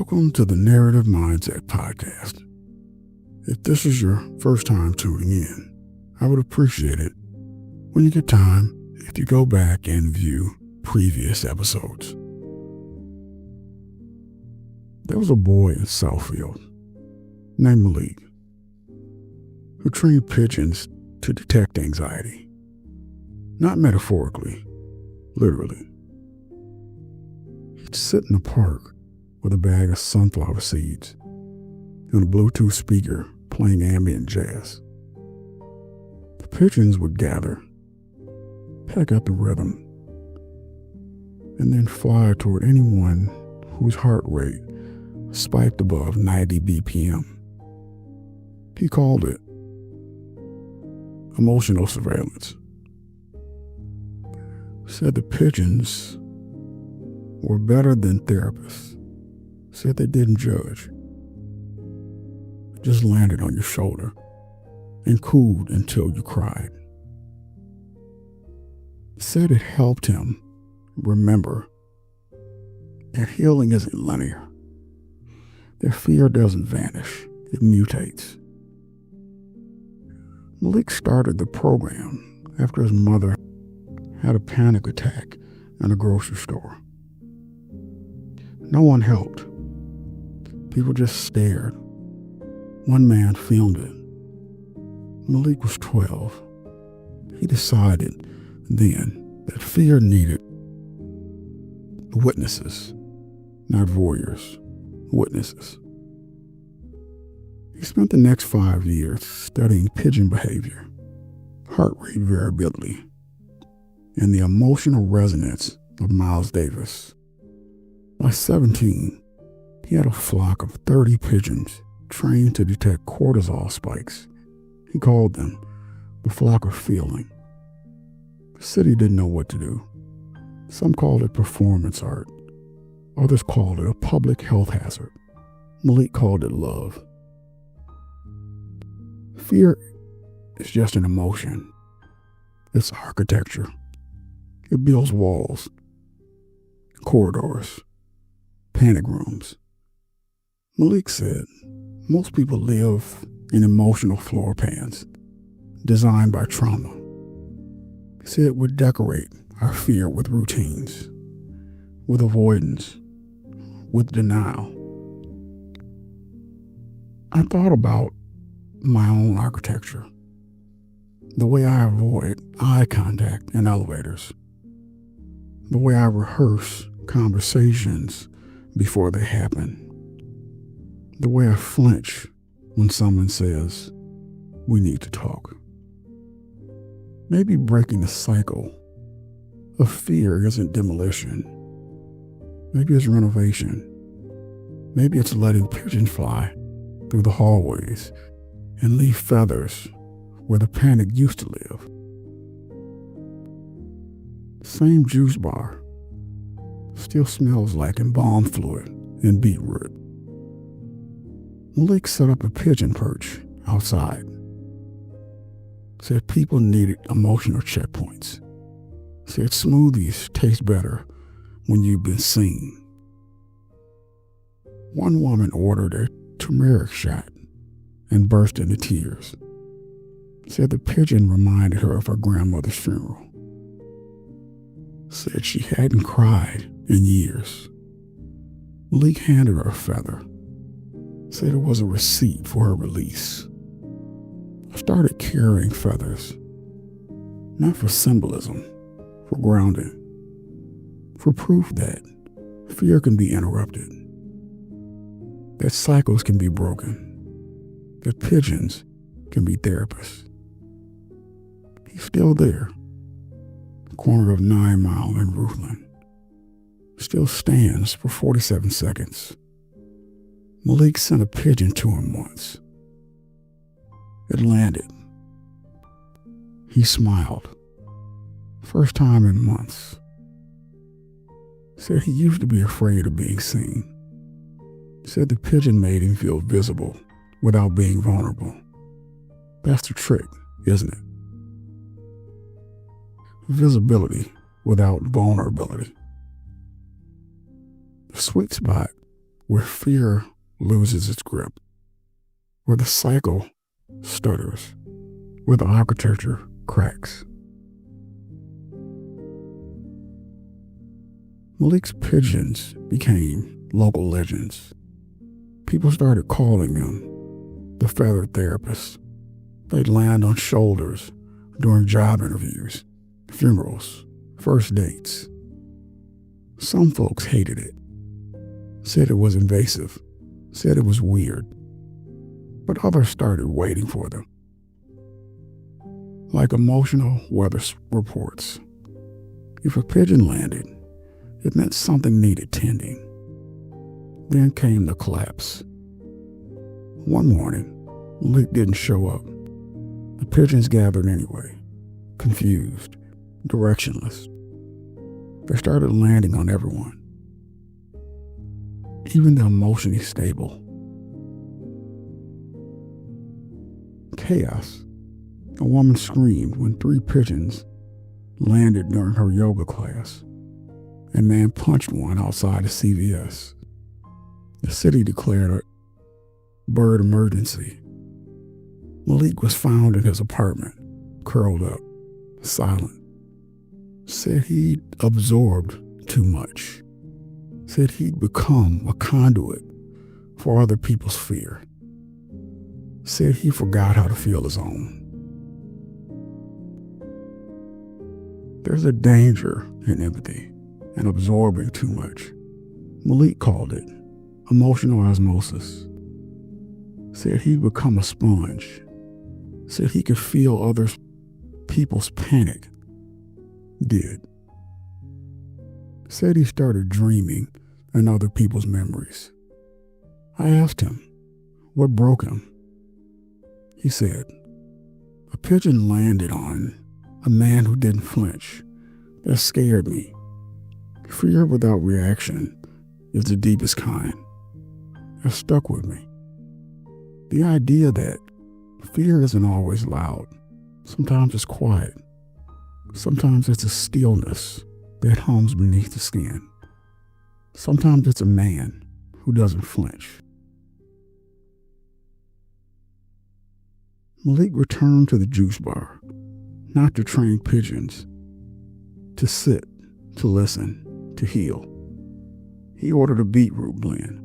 Welcome to the Narrative Mindset Podcast. If this is your first time tuning in, I would appreciate it when you get time if you go back and view previous episodes. There was a boy in Southfield named Malik who trained pigeons to detect anxiety. Not metaphorically, literally. He'd sit in the park with a bag of sunflower seeds and a Bluetooth speaker playing ambient jazz. The pigeons would gather, peck up the rhythm, and then fly toward anyone whose heart rate spiked above 90 BPM. He called it emotional surveillance. Said the pigeons were better than therapists. Said they didn't judge. Just landed on your shoulder and cooed until you cried. Said it helped him remember that healing isn't linear. Their fear doesn't vanish, it mutates. Malik started the program after his mother had a panic attack in a grocery store. No one helped. People just stared. One man filmed it. Malik was 12. He decided then that fear needed witnesses, not voyeurs, witnesses. He spent the next 5 years studying pigeon behavior, heart rate variability, and the emotional resonance of Miles Davis. By 17, he had a flock of 30 pigeons trained to detect cortisol spikes. He called them the flock of feeling. The city didn't know what to do. Some called it performance art. Others called it a public health hazard. Malik called it love. Fear is just an emotion. It's architecture. It builds walls, corridors, panic rooms. Malik said most people live in emotional floor pans designed by trauma. He said we decorate our fear with routines, with avoidance, with denial. I thought about my own architecture, the way I avoid eye contact in elevators, the way I rehearse conversations before they happen, the way I flinch when someone says, we need to talk. Maybe breaking the cycle of fear isn't demolition. Maybe it's renovation. Maybe it's letting pigeons fly through the hallways and leave feathers where the panic used to live. Same juice bar still smells like embalmed fluid and beetroot. Malik set up a pigeon perch outside. Said people needed emotional checkpoints. Said smoothies taste better when you've been seen. One woman ordered a turmeric shot and burst into tears. Said the pigeon reminded her of her grandmother's funeral. Said she hadn't cried in years. Malik handed her a feather. Said it was a receipt for her release. I started carrying feathers, not for symbolism, for grounding, for proof that fear can be interrupted, that cycles can be broken, that pigeons can be therapists. He's still there, the corner of 9 Mile and Rutland. Still stands for 47 seconds. Malik sent a pigeon to him once. It landed. He smiled. First time in months. Said he used to be afraid of being seen. Said the pigeon made him feel visible without being vulnerable. That's the trick, isn't it? Visibility without vulnerability. The sweet spot where fear loses its grip, where the cycle stutters, where the architecture cracks. Malik's pigeons became local legends. People started calling them the feathered therapist. They'd land on shoulders during job interviews, funerals, first dates. Some folks hated it, said it was invasive, said it was weird, but others started waiting for them. Like emotional weather reports, if a pigeon landed, it meant something needed tending. Then came the collapse. One morning, Malik didn't show up. The pigeons gathered anyway, confused, directionless. They started landing on everyone, even the emotionally stable. Chaos. A woman screamed when 3 pigeons landed during her yoga class. A man punched one outside a CVS. The city declared a bird emergency. Malik was found in his apartment, curled up, silent. Said he'd absorbed too much. Said he'd become a conduit for other people's fear. Said he forgot how to feel his own. There's a danger in empathy and absorbing too much. Malik called it emotional osmosis. Said he'd become a sponge. Said he could feel other people's panic. Did. Said he started dreaming in other people's memories. I asked him, what broke him? He said, a pigeon landed on a man who didn't flinch. That scared me. Fear without reaction is the deepest kind. That stuck with me. The idea that fear isn't always loud. Sometimes it's quiet. Sometimes it's a stillness that hums beneath the skin. Sometimes it's a man who doesn't flinch. Malik returned to the juice bar, not to train pigeons, to sit, to listen, to heal. He ordered a beetroot blend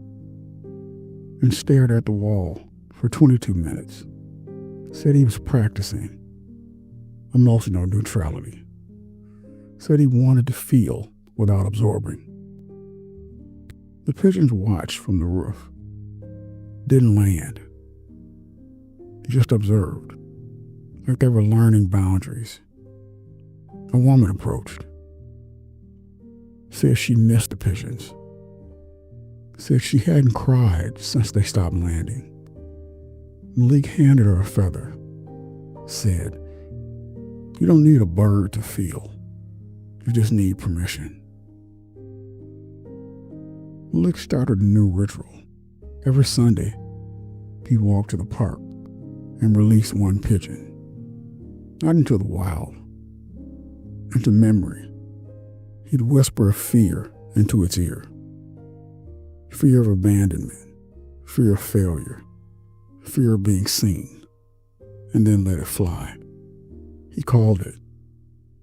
and stared at the wall for 22 minutes. Said he was practicing emotional neutrality. Said he wanted to feel without absorbing. The pigeons watched from the roof. Didn't land. Just observed, like they were learning boundaries. A woman approached. Said she missed the pigeons. Said she hadn't cried since they stopped landing. Malik handed her a feather. Said, you don't need a bird to feel. You just need permission. Malik started a new ritual. Every Sunday, he walked to the park and released one pigeon. Not into the wild, into memory. He'd whisper a fear into its ear. Fear of abandonment, fear of failure, fear of being seen, and then let it fly. He called it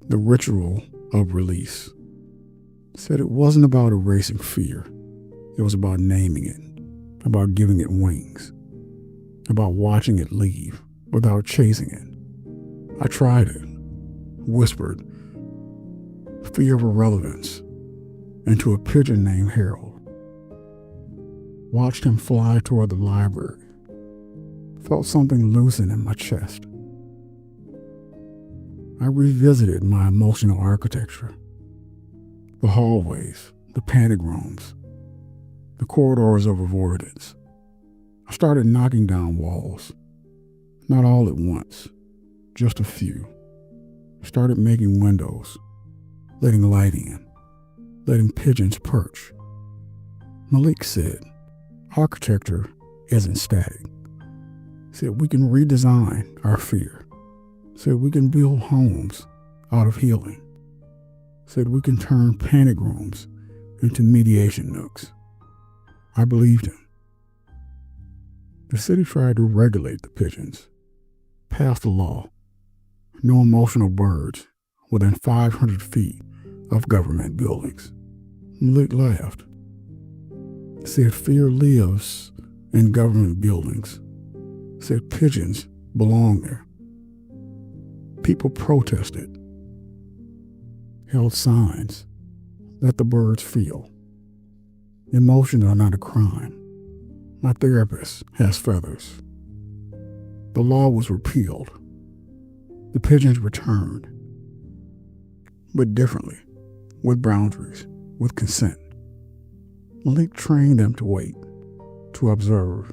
the ritual of release. Said it wasn't about erasing fear. It was about naming it, about giving it wings, about watching it leave without chasing it. I tried it, whispered, fear of irrelevance, into a pigeon named Harold. Watched him fly toward the library. Felt something loosen in my chest. I revisited my emotional architecture. The hallways, the panic rooms, the corridors of avoidance. I started knocking down walls. Not all at once, just a few. Started making windows, letting light in, letting pigeons perch. Malik said, architecture isn't static. Said we can redesign our fear. Said we can build homes out of healing. Said we can turn panic rooms into mediation nooks. I believed him. The city tried to regulate the pigeons, passed a law, no emotional birds within 500 feet of government buildings. Malik laughed. Said fear lives in government buildings. Said pigeons belong there. People protested, held signs, let the birds feel. Emotions are not a crime. My therapist has feathers. The law was repealed. The pigeons returned, but differently, with boundaries, with consent. Malik trained them to wait, to observe,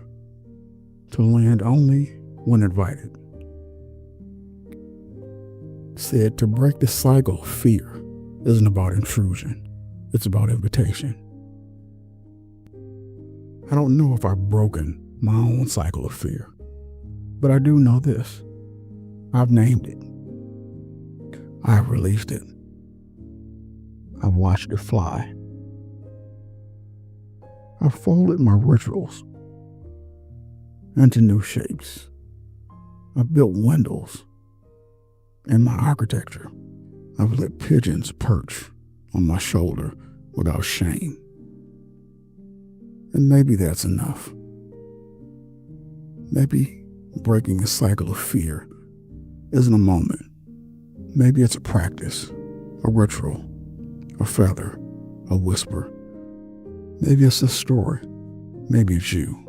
to land only when invited. Said to break the cycle of fear isn't about intrusion, it's about invitation. I don't know if I've broken my own cycle of fear, but I do know this. I've named it. I've released it. I've watched it fly. I've folded my rituals into new shapes. I've built windows in my architecture. I've let pigeons perch on my shoulder without shame. And maybe that's enough. Maybe breaking the cycle of fear isn't a moment. Maybe it's a practice, a ritual, a feather, a whisper. Maybe it's a story. Maybe it's you.